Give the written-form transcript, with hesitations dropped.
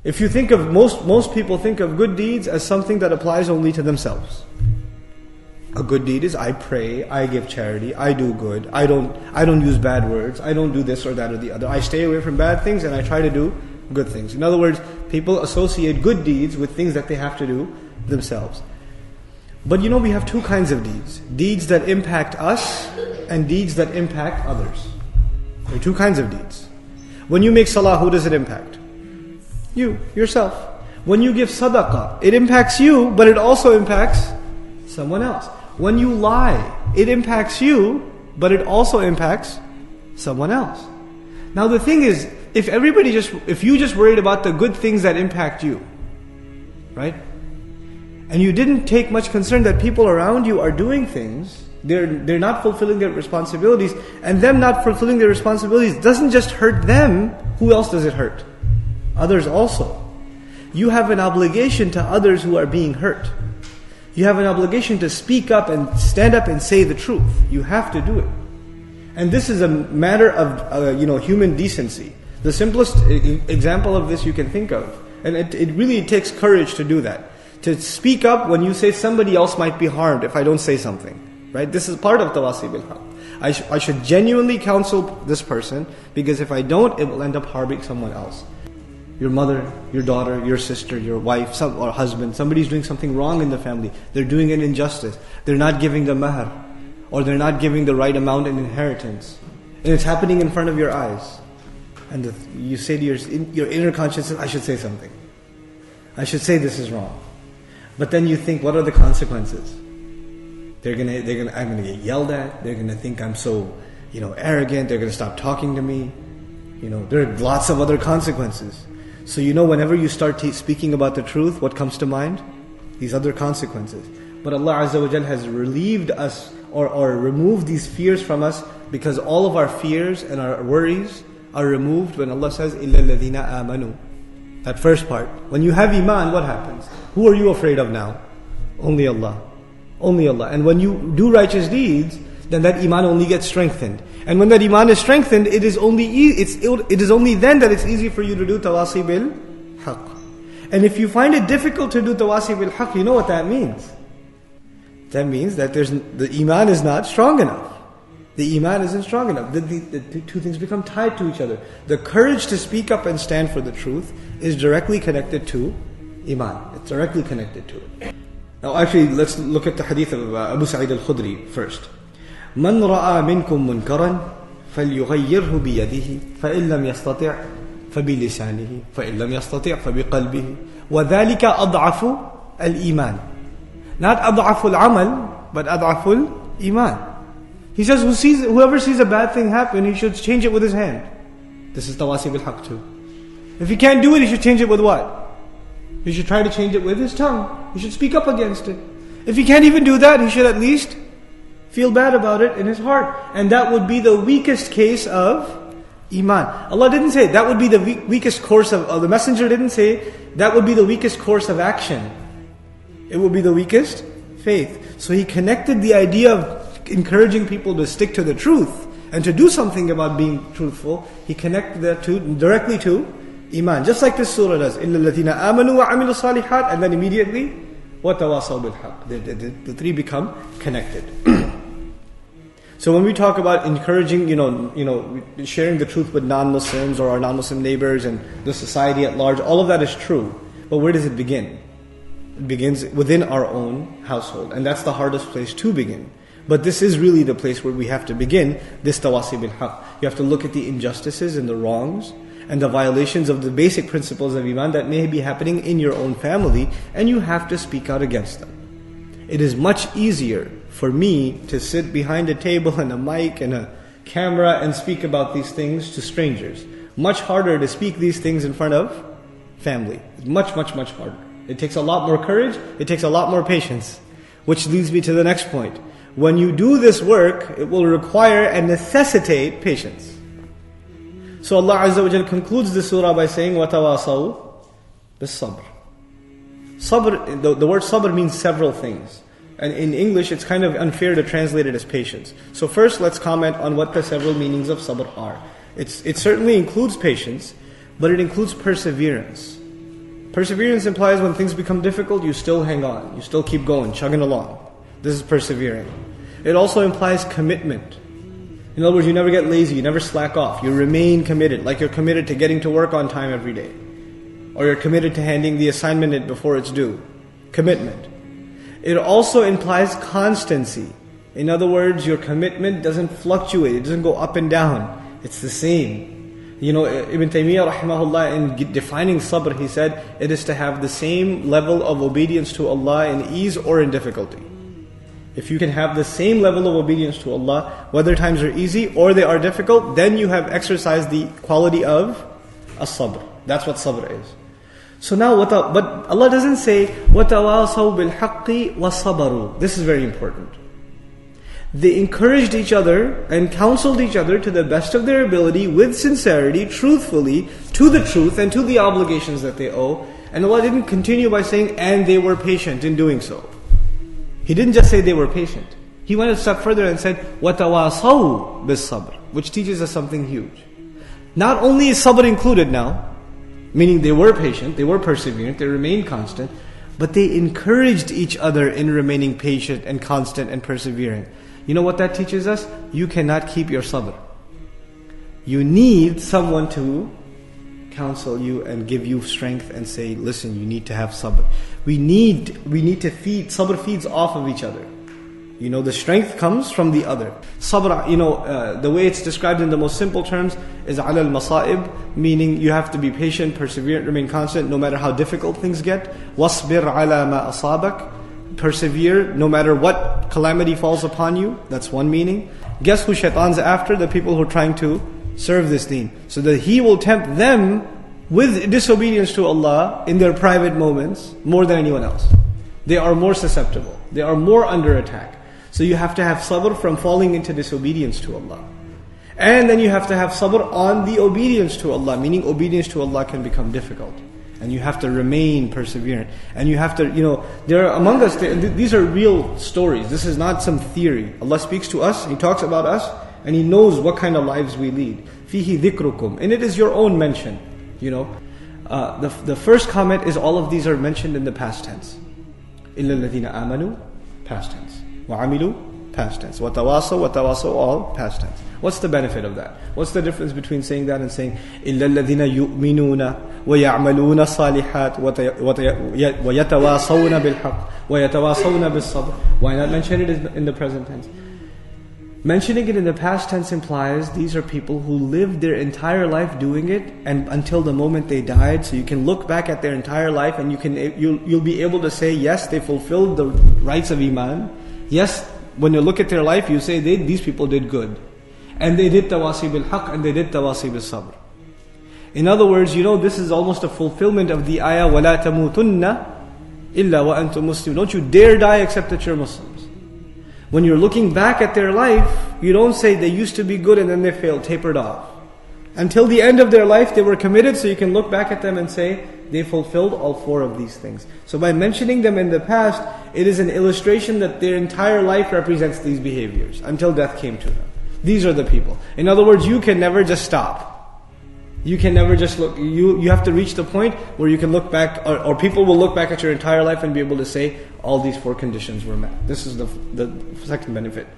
If you think of, most people think of good deeds as something that applies only to themselves. A good deed is I pray, I give charity, I do good, I don't use bad words, I don't do this or that or the other. I stay away from bad things and I try to do good things. In other words, people associate good deeds with things that they have to do themselves. But we have two kinds of deeds. Deeds that impact us and deeds that impact others. There are two kinds of deeds. When you make salah, who does it impact? You, yourself. When you give sadaqah, it impacts you, but it also impacts someone else. When you lie, it impacts you, but it also impacts someone else. Now the thing is, if you just worried about the good things that impact you, right? And you didn't take much concern that people around you are doing things, they're not fulfilling their responsibilities, and them not fulfilling their responsibilities doesn't just hurt them, who else does it hurt? Others also. You have an obligation to others who are being hurt. You have an obligation to speak up and stand up and say the truth. You have to do it. And this is a matter of human decency. The simplest example of this you can think of, and it really takes courage to do that. To speak up when you say somebody else might be harmed if I don't say something. Right? This is part of tawasi bil haq. I should genuinely counsel this person, because if I don't, it will end up harming someone else. Your mother, your daughter, your sister, your wife, or husband, somebody's doing something wrong in the family. They're doing an injustice. They're not giving the mahr, or they're not giving the right amount in inheritance. And it's happening in front of your eyes. And you say to your inner conscience, I should say something. I should say this is wrong. But then you think, what are the consequences? I'm gonna get yelled at. They're gonna think I'm so, arrogant. They're gonna stop talking to me. There are lots of other consequences. So whenever you start speaking about the truth, what comes to mind? These other consequences. But Allah Azza wa Jal has relieved us or removed these fears from us, because all of our fears and our worries are removed when Allah says, إِلَّا الَّذِينَ آمَنُوا. That first part. When you have iman, what happens? Who are you afraid of now? Only Allah. Only Allah. And when you do righteous deeds, then that iman only gets strengthened. And when that iman is strengthened, it is only then that it's easy for you to do tawasi bil haq. And if you find it difficult to do tawasi bil haq, you know what that means? That means that the iman is not strong enough. The iman isn't strong enough. The two things become tied to each other. The courage to speak up and stand for the truth is directly connected to iman. It's directly connected to it. Now actually, let's look at the hadith of Abu Sa'id al-Khudri first. من رأى منكم منكرا فليغيره بيده فإن لم يستطع فبلسانه فإن لم يستطع فبقلبه وذلك أضعف الإيمان. Not أضعف العمل, but أضعف الإيمان. He says, whoever sees a bad thing happen, he should change it with his hand. This is tawasi bil haq too. If he can't do it, he should change it with what? He should try to change it with his tongue. He should speak up against it. If he can't even do that, he should at least feel bad about it in his heart. And that would be the weakest case of iman. Allah didn't say that would be the weakest course of, the messenger didn't say that would be the weakest course of action. It would be the weakest faith. So he connected the idea of encouraging people to stick to the truth and to do something about being truthful. He connected that directly to iman. Just like this surah does. إِلَّا الَّذِينَ آمَنُوا وَعَمِلُوا الصَّالِحَاتِ. And then immediately, وَتَوَاصَوْا بِالْحَقِّ. The three become connected. So when we talk about encouraging, sharing the truth with non-Muslims or our non-Muslim neighbors and the society at large, all of that is true. But where does it begin? It begins within our own household. And that's the hardest place to begin. But this is really the place where we have to begin this tawasi bil haq. You have to look at the injustices and the wrongs and the violations of the basic principles of iman that may be happening in your own family, and you have to speak out against them. It is much easier for me to sit behind a table and a mic and a camera and speak about these things to strangers. Much harder to speak these things in front of family. It's much, much, much harder. It takes a lot more courage. It takes a lot more patience. Which leads me to the next point. When you do this work, it will require and necessitate patience. So Allah Azza wa Jal concludes the surah by saying, وَتَوَاصَوْا بِالصَّبْرِ. Sabr, the word sabr means several things. And in English, it's kind of unfair to translate it as patience. So first, let's comment on what the several meanings of sabr are. It certainly includes patience, but it includes perseverance. Perseverance implies when things become difficult, you still hang on. You still keep going, chugging along. This is persevering. It also implies commitment. In other words, you never get lazy, you never slack off. You remain committed, like you're committed to getting to work on time every day. Or you're committed to handing the assignment in before it's due. Commitment. It also implies constancy. In other words, your commitment doesn't fluctuate, it doesn't go up and down. It's the same. You know, Ibn Taymiyyah rahimahullah, in defining sabr, he said, it is to have the same level of obedience to Allah in ease or in difficulty. If you can have the same level of obedience to Allah, whether times are easy or they are difficult, then you have exercised the quality of as-sabr. That's what sabr is. So now, but Allah doesn't say, وَتَوَاصَوْا بِالْحَقِّ وَصَبَرُوا. This is very important. They encouraged each other and counseled each other to the best of their ability, with sincerity, truthfully, to the truth and to the obligations that they owe. And Allah didn't continue by saying, and they were patient in doing so. He didn't just say they were patient. He went a step further and said, وَتَوَاصَوْا بِالصَّبْرِ, which teaches us something huge. Not only is sabr included now, meaning they were patient, they were perseverant, they remained constant, but they encouraged each other in remaining patient and constant and persevering. You know what that teaches us? You cannot keep your sabr. You need someone to counsel you and give you strength and say, listen, you need to have sabr. We need to feed, sabr feeds off of each other. You know, the strength comes from the other. Sabr, you know, the way it's described in the most simple terms is ala al-masa'ib, meaning you have to be patient, perseverant, remain constant, no matter how difficult things get. Wasbir ala ma asabak, persevere no matter what calamity falls upon you. That's one meaning. Guess who shaitan's after? The people who are trying to serve this deen. So that he will tempt them with disobedience to Allah in their private moments more than anyone else. They are more susceptible. They are more under attack. So you have to have sabr from falling into disobedience to Allah. And then you have to have sabr on the obedience to Allah, meaning obedience to Allah can become difficult. And you have to remain perseverant. And you have to, you know, there are among us, these are real stories. This is not some theory. Allah speaks to us, He talks about us, and He knows what kind of lives we lead. فِيهِ ذِكْرُكُمْ. And it is your own mention, you know. The first comment is all of these are mentioned in the past tense. إِلَّا الَّذِينَ آمَنُوا, past tense. وَعَمِلُوا, past tense. وَتَوَاصَوْا, all past tense. What's the benefit of that? What's the difference between saying that and saying إِلَّا الَّذِينَ يُؤْمِنُونَ وَيَعْمَلُونَ الصَّالِحَاتِ وَيَتَوَاصَوْنَ بِالْحَقِّ وَيَتَوَاصَوْنَ بِالصَّبْرِ? Why not mention it in the present tense? Mentioning it in the past tense implies these are people who lived their entire life doing it, and until the moment they died. So you can look back at their entire life and you'll be able to say, yes, they fulfilled the rights of Iman. Yes, when you look at their life, you say these people did good. And they did tawasi bil haqq and they did tawasi bil sabr. In other words, you know, this is almost a fulfillment of the ayah, وَلَا تَمُوتُنَّ إِلَّا وَأَنْتُمْ مُسْلِمُونَ. Don't you dare die except that you're Muslims. When you're looking back at their life, you don't say they used to be good and then they failed, tapered off. Until the end of their life, they were committed, so you can look back at them and say, they fulfilled all four of these things. So by mentioning them in the past, it is an illustration that their entire life represents these behaviors, until death came to them. These are the people. In other words, you can never just stop. You can never just look, you have to reach the point where you can look back, or people will look back at your entire life and be able to say, all these four conditions were met. This is the second benefit.